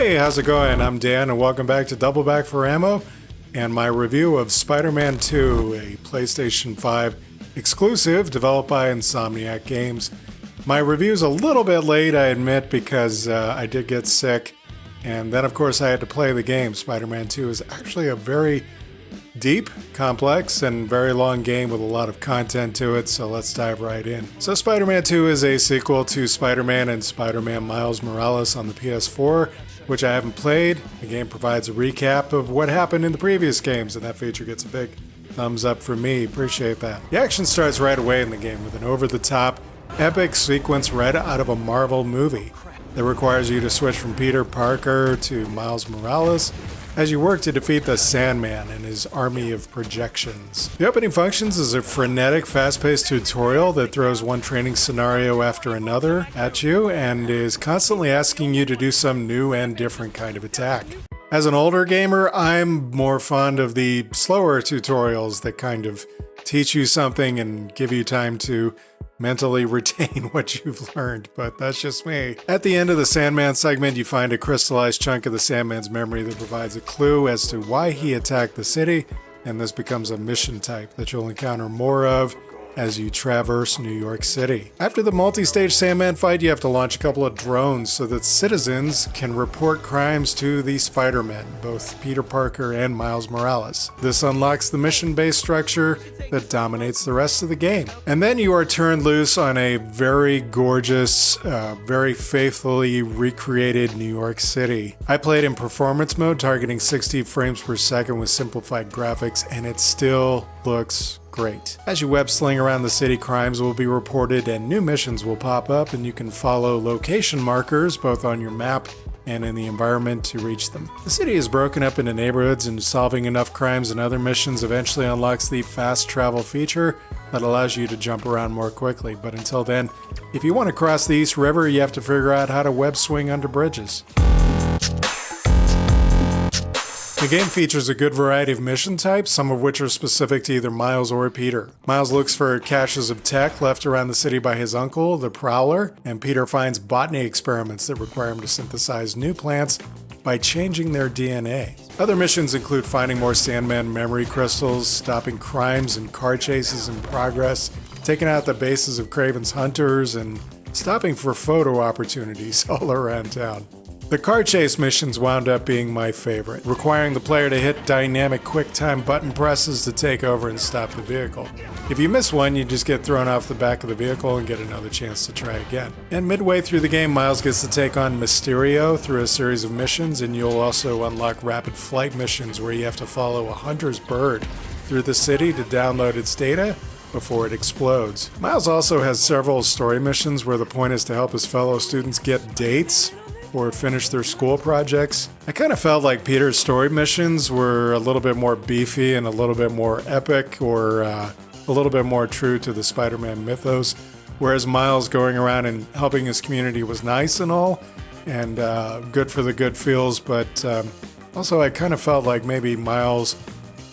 Hey, how's it going? I'm Dan, and welcome back to Double Back for Ammo and my review of Spider-Man 2, a PlayStation 5 exclusive developed by Insomiac Games. My review's a little bit late, I admit, because I did get sick, and then of course I had to play the game. Spider-Man 2 is actually a very deep, complex, and very long game with a lot of content to it, so let's dive right in. So Spider-Man 2 is a sequel to Spider-Man and Spider-Man Miles Morales on the PS4, which I haven't played. The game provides a recap of what happened in the previous games, and that feature gets a big thumbs up for me. Appreciate that. The action starts right away in the game with an over-the-top, epic sequence right out of a Marvel movie that requires you to switch from Peter Parker to Miles Morales as you work to defeat the Sandman and his army of projections. The opening functions is a frenetic, fast-paced tutorial that throws one training scenario after another at you and is constantly asking you to do some new and different kind of attack. As an older gamer, I'm more fond of the slower tutorials that kind of teach you something and give you time to mentally retain what you've learned, but that's just me. At the end of the Sandman segment, you find a crystallized chunk of the Sandman's memory that provides a clue as to why he attacked the city, and this becomes a mission type that you'll encounter more of as you traverse New York City. After the multi-stage Sandman fight, you have to launch a couple of drones so that citizens can report crimes to the Spider-Men, both Peter Parker and Miles Morales. This unlocks the mission-based structure that dominates the rest of the game. And then you are turned loose on a very gorgeous, very faithfully recreated New York City. I played in performance mode, targeting 60 frames per second with simplified graphics, and it still looks great. As you web sling around the city, crimes will be reported and new missions will pop up, and you can follow location markers both on your map and in the environment to reach them. The city is broken up into neighborhoods, and solving enough crimes and other missions eventually unlocks the fast travel feature that allows you to jump around more quickly. But until then, if you want to cross the East River, you have to figure out how to web swing under bridges. The game features a good variety of mission types, some of which are specific to either Miles or Peter. Miles looks for caches of tech left around the city by his uncle, the Prowler, and Peter finds botany experiments that require him to synthesize new plants by changing their DNA. Other missions include finding more Sandman memory crystals, stopping crimes and car chases in progress, taking out the bases of Kraven's hunters, and stopping for photo opportunities all around town. The car chase missions wound up being my favorite, requiring the player to hit dynamic quick-time button presses to take over and stop the vehicle. If you miss one, you just get thrown off the back of the vehicle and get another chance to try again. And midway through the game, Miles gets to take on Mysterio through a series of missions, and you'll also unlock rapid flight missions where you have to follow a hunter's bird through the city to download its data before it explodes. Miles also has several story missions where the point is to help his fellow students get dates or finish their school projects. I kind of felt like Peter's story missions were a little bit more beefy and a little bit more epic, or a little bit more true to the Spider-Man mythos, whereas Miles going around and helping his community was nice and all, and good for the good feels, but also I kind of felt like maybe Miles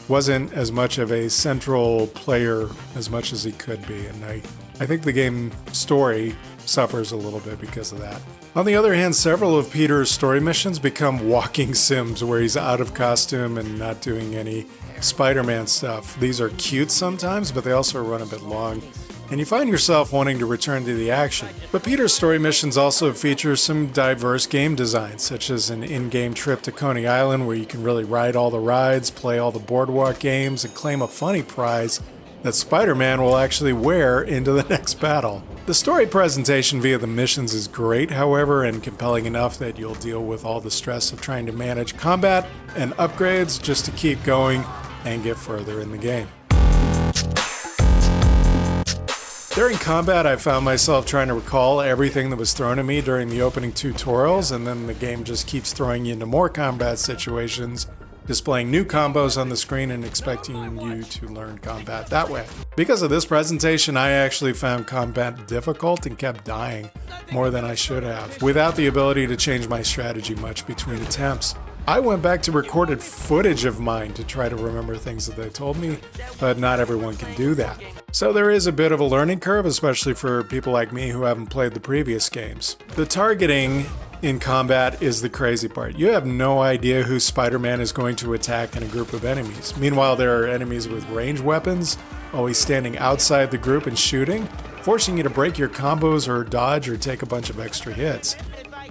wasn't as much of a central player as much as he could be, and I think the game story suffers a little bit because of that. On the other hand, several of Peter's story missions become walking sims where he's out of costume and not doing any Spider-Man stuff. These are cute sometimes, but they also run a bit long, and you find yourself wanting to return to the action. But Peter's story missions also feature some diverse game designs, such as an in-game trip to Coney Island where you can really ride all the rides, play all the boardwalk games, and claim a funny prize that Spider-Man will actually wear into the next battle. The story presentation via the missions is great, however, and compelling enough that you'll deal with all the stress of trying to manage combat and upgrades just to keep going and get further in the game. During combat, I found myself trying to recall everything that was thrown at me during the opening tutorials, and then the game just keeps throwing you into more combat situations, displaying new combos on the screen and expecting you to learn combat that way. Because of this presentation, I actually found combat difficult and kept dying more than I should have, without the ability to change my strategy much between attempts. I went back to recorded footage of mine to try to remember things that they told me, but not everyone can do that. So there is a bit of a learning curve, especially for people like me who haven't played the previous games. The targeting in combat is the crazy part. You have no idea who Spider-Man is going to attack in a group of enemies. Meanwhile, there are enemies with ranged weapons, always standing outside the group and shooting, forcing you to break your combos or dodge or take a bunch of extra hits.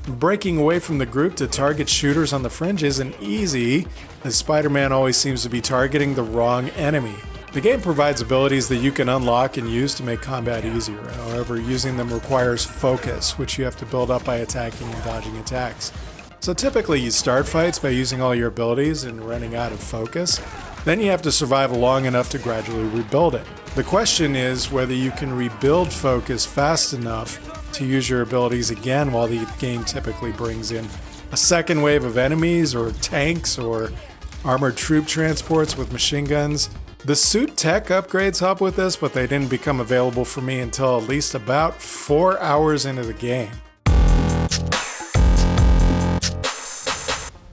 Breaking away from the group to target shooters on the fringe isn't easy, as Spider-Man always seems to be targeting the wrong enemy. The game provides abilities that you can unlock and use to make combat easier. However, using them requires focus, which you have to build up by attacking and dodging attacks. So typically you start fights by using all your abilities and running out of focus. Then you have to survive long enough to gradually rebuild it. The question is whether you can rebuild focus fast enough to use your abilities again, while the game typically brings in a second wave of enemies or tanks or armored troop transports with machine guns. The suit tech upgrades help with this, but they didn't become available for me until at least about 4 hours into the game.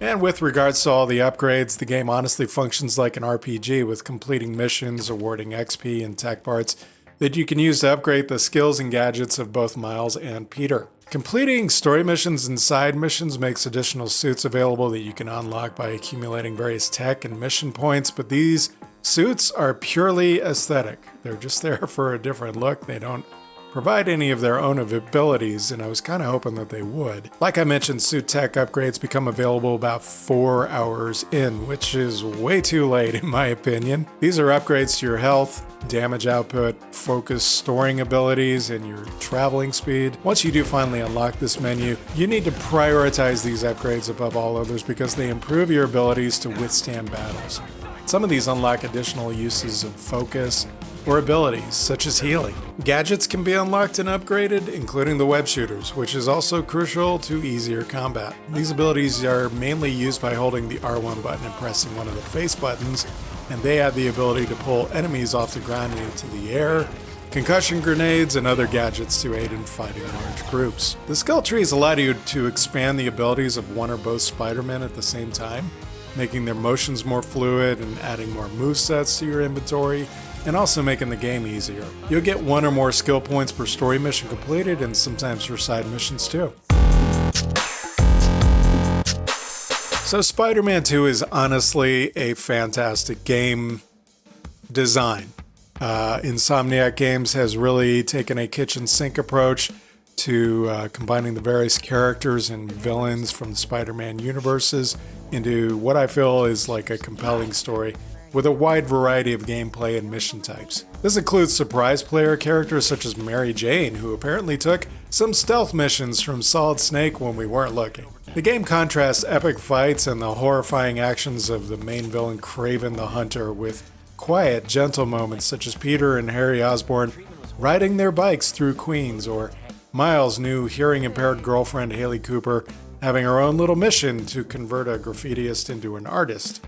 And with regards to all the upgrades, the game honestly functions like an RPG, with completing missions, awarding XP and tech parts that you can use to upgrade the skills and gadgets of both Miles and Peter. Completing story missions and side missions makes additional suits available that you can unlock by accumulating various tech and mission points, but these suits are purely aesthetic. They're just there for a different look. They don't provide any of their own abilities, and I was kind of hoping that they would. Like I mentioned, suit tech upgrades become available about 4 hours in, which is way too late in my opinion. These are upgrades to your health, damage output, focus storing abilities, and your traveling speed. Once you do finally unlock this menu, you need to prioritize these upgrades above all others because they improve your abilities to withstand battles. Some of these unlock additional uses of focus or abilities, such as healing. Gadgets can be unlocked and upgraded, including the web shooters, which is also crucial to easier combat. These abilities are mainly used by holding the R1 button and pressing one of the face buttons, and they have the ability to pull enemies off the ground and into the air, concussion grenades, and other gadgets to aid in fighting large groups. The skill trees allow you to expand the abilities of one or both Spider-Men at the same time, making their motions more fluid and adding more movesets to your inventory, and also making the game easier. You'll get 1 or more skill points per story mission completed, and sometimes for side missions too. So Spider-Man 2 is honestly a fantastic game design. Insomiac Games has really taken a kitchen sink approach to combining the various characters and villains from the Spider-Man universes into what I feel is like a compelling story with a wide variety of gameplay and mission types. This includes surprise player characters such as Mary Jane, who apparently took some stealth missions from Solid Snake when we weren't looking. The game contrasts epic fights and the horrifying actions of the main villain Kraven the Hunter with quiet, gentle moments such as Peter and Harry Osborn riding their bikes through Queens, or Miles' new hearing-impaired girlfriend Haley Cooper having her own little mission to convert a graffitiist into an artist.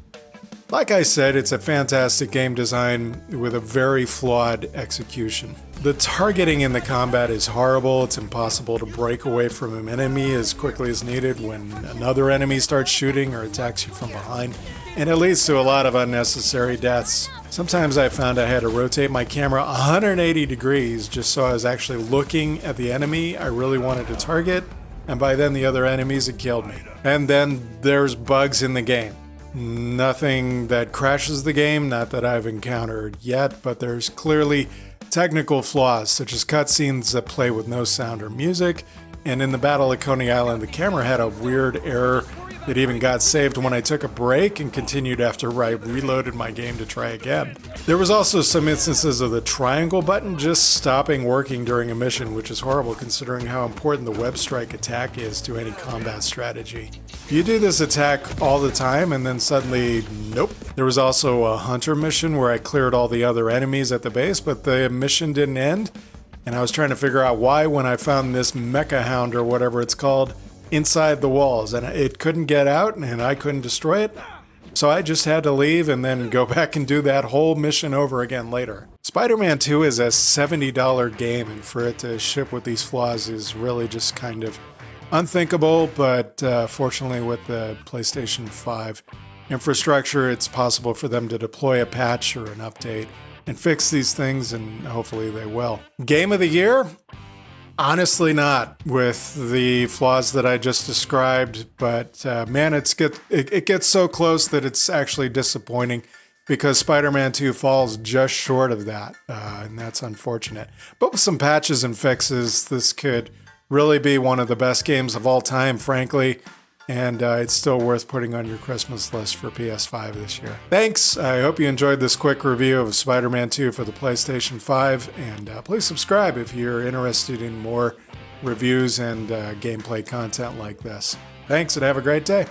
Like I said, it's a fantastic game design with a very flawed execution. The targeting in the combat is horrible. It's impossible to break away from an enemy as quickly as needed when another enemy starts shooting or attacks you from behind, and it leads to a lot of unnecessary deaths. Sometimes I found I had to rotate my camera 180 degrees just so I was actually looking at the enemy I really wanted to target, and by then the other enemies had killed me. And then there's bugs in the game. Nothing that crashes the game, not that I've encountered yet, but there's clearly technical flaws, such as cutscenes that play with no sound or music, and in the Battle at Coney Island, the camera had a weird error that even got saved when I took a break and continued after I reloaded my game to try again. There was also some instances of the triangle button just stopping working during a mission, which is horrible considering how important the web strike attack is to any combat strategy. You do this attack all the time and then suddenly, nope. There was also a hunter mission where I cleared all the other enemies at the base, but the mission didn't end, and I was trying to figure out why when I found this mecha hound or whatever it's called inside the walls, and it couldn't get out and I couldn't destroy it. So I just had to leave and then go back and do that whole mission over again later. Spider-Man 2 is a $70 game, and for it to ship with these flaws is really just kind of unthinkable, but fortunately with the PlayStation 5 infrastructure, it's possible for them to deploy a patch or an update and fix these things, and hopefully they will. Game of the year? Honestly, not with the flaws that I just described, but man, it gets so close that it's actually disappointing because Spider-Man 2 falls just short of that, and that's unfortunate. But with some patches and fixes, this could really be one of the best games of all time, frankly, and it's still worth putting on your Christmas list for PS5 this year. Thanks. I hope you enjoyed this quick review of Spider-Man 2 for the PlayStation 5, and please subscribe if you're interested in more reviews and gameplay content like this. Thanks, and have a great day.